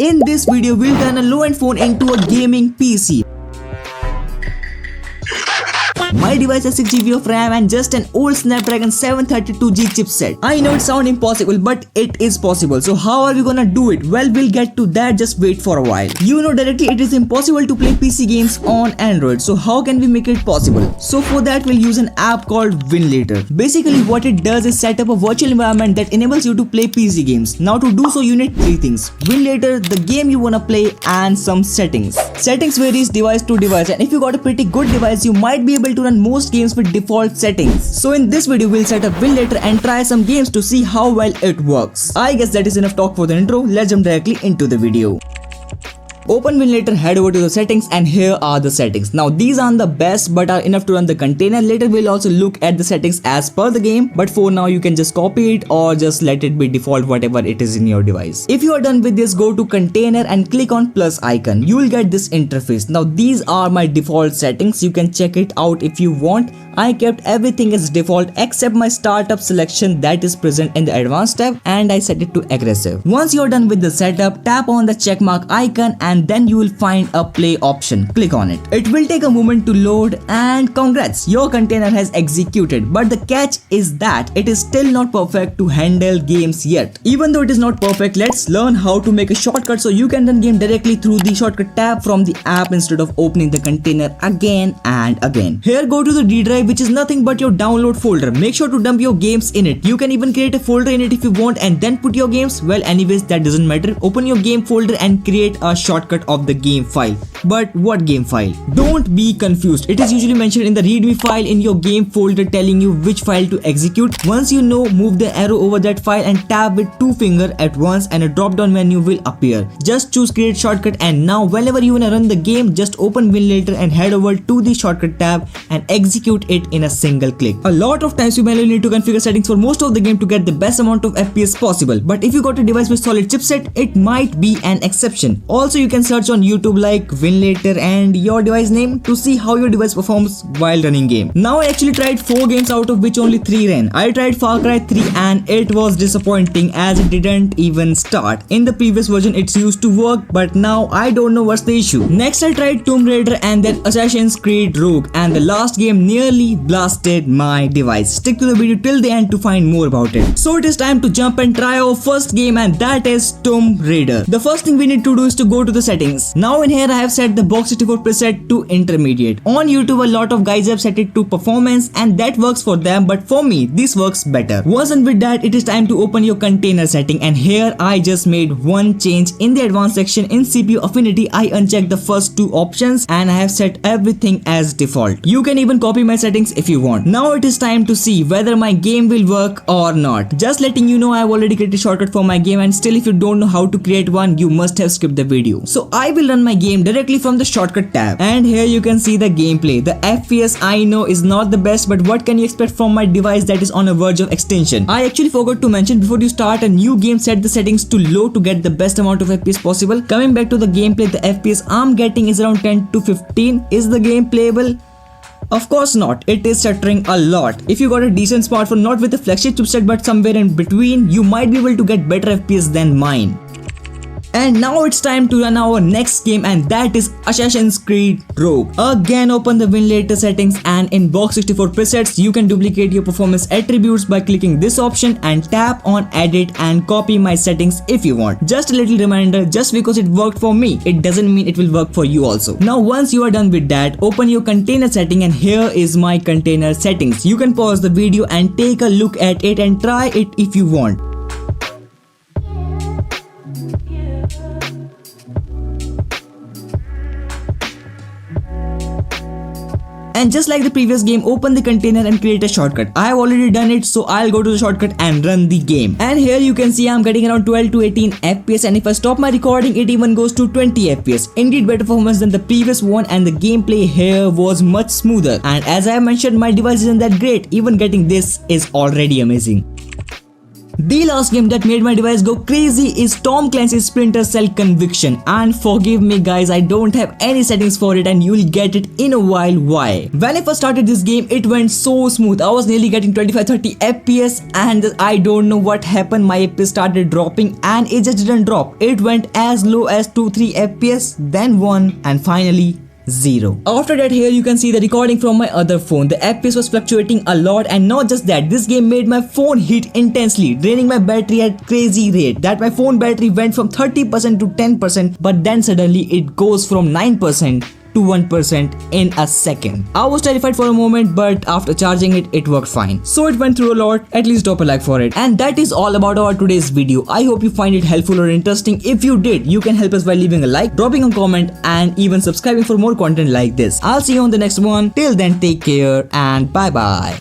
In this video, we'll turn a low-end phone into a gaming PC. My device has 6GB of RAM and just an old Snapdragon 732G chipset. I know it sounds impossible, but it is possible. So how are we gonna do it? Well, we'll get to that, just wait for a while. You know directly it is impossible to play PC games on Android. So how can we make it possible? So for that, we'll use an app called Winlator. Basically what it does is set up a virtual environment that enables you to play PC games. Now to do so, you need three things: Winlator, the game you wanna play, and some settings. Settings varies device to device, and if you got a pretty good device, you might be able to run most games with default settings. So in this video, we'll set up Winlator and try some games to see how well it works. I guess that is enough talk for the intro. Let's jump directly into the video. Open Winlator, head over to the settings, and here are the settings. Now these aren't the best but are enough to run the container. Later we'll also look at the settings as per the game, but for now you can just copy it or just let it be default whatever it is in your device. If you are done with this, go to container and click on plus icon. You will get this interface. Now these are my default settings. You can check it out if you want. I kept everything as default except my startup selection that is present in the advanced tab, and I set it to aggressive. Once you are done with the setup, tap on the checkmark icon and then you will find a play option. Click on it. It will take a moment to load, and congrats, your container has executed. But the catch is that it is still not perfect to handle games yet. Even though it is not perfect, let's learn how to make a shortcut so you can run game directly through the shortcut tab from the app instead of opening the container again and again. Here, go to the D drive, which is nothing but your download folder. Make sure to dump your games in it. You can even create a folder in it if you want and then put your games. Well, anyways, that doesn't matter. Open your game folder and create a shortcut of the game file. But what game file? Don't be confused. It is usually mentioned in the readme file in your game folder telling you which file to execute. Once you know, move the arrow over that file and tap with two fingers at once and a drop down menu will appear. Just choose create shortcut, and now whenever you wanna run the game, just open Winlator and head over to the shortcut tab and execute it in a single click. A lot of times you may need to configure settings for most of the game to get the best amount of FPS possible, but if you got a device with solid chipset, it might be an exception. Also, you can search on YouTube like Winlator and your device name to see how your device performs while running game. Now I actually tried 4 games out of which only 3 ran. I tried Far Cry 3 and it was disappointing as it didn't even start. In the previous version it's used to work, but now I don't know what's the issue. Next I tried Tomb Raider and then Assassin's Creed Rogue, and the last game nearly blasted my device. Stick to the video till the end to find more about it. So it is time to jump and try our first game, and that is Tomb Raider. The first thing we need to do is to go to the settings. Now in here I have set the box 64 preset to intermediate. On YouTube a lot of guys have set it to performance and that works for them, but for me this works better. Once done with that, it is time to open your container setting, and here I just made one change. In the advanced section in CPU affinity, I unchecked the first 2 options and I have set everything as default. You can even copy my settings if you want. Now it is time to see whether my game will work or not. Just letting you know, I have already created a shortcut for my game, and still if you don't know how to create one, you must have skipped the video. So I will run my game directly from the shortcut tab, and here you can see the gameplay. The FPS I know is not the best, but what can you expect from my device that is on a verge of extinction? I actually forgot to mention, before you start a new game, set the settings to low to get the best amount of FPS possible. Coming back to the gameplay, the FPS I'm getting is around 10 to 15. Is the game playable? Of course not, it is stuttering a lot. If you got a decent smartphone, not with a flagship chipset but somewhere in between, you might be able to get better FPS than mine. And now it's time to run our next game, and that is Assassin's Creed Rogue. Again, open the Winlator settings, and in box 64 presets you can duplicate your performance attributes by clicking this option and tap on edit and copy my settings if you want. Just a little reminder, just because it worked for me, it doesn't mean it will work for you also. Now once you are done with that, open your container setting, and here is my container settings. You can pause the video and take a look at it and try it if you want. And just like the previous game, open the container and create a shortcut. I have already done it, so I'll go to the shortcut and run the game. And here you can see I'm getting around 12 to 18 FPS, and if I stop my recording, it even goes to 20 FPS. Indeed better performance than the previous one, and the gameplay here was much smoother. And as I mentioned, my device isn't that great. Even getting this is already amazing. The last game that made my device go crazy is Tom Clancy's Splinter Cell Conviction, and forgive me guys, I don't have any settings for it and you'll get it in a while why. When I first started this game, it went so smooth. I was nearly getting 25-30 FPS and I don't know what happened, my FPS started dropping and it just didn't drop. It went as low as 2-3 FPS, then 1 and finally 0. After that, here you can see the recording from my other phone. The FPS was fluctuating a lot, and not just that, this game made my phone heat intensely, draining my battery at crazy rate. That my phone battery went from 30% to 10%, but then suddenly it goes from 9% to 1% in a second. I was terrified for a moment, but after charging it, it worked fine. So it went through a lot. At least drop a like for it. And that is all about our today's video. I hope you find it helpful or interesting. If you did, you can help us by leaving a like, dropping a comment, and even subscribing for more content like this. I'll see you on the next one. Till then, take care and bye bye.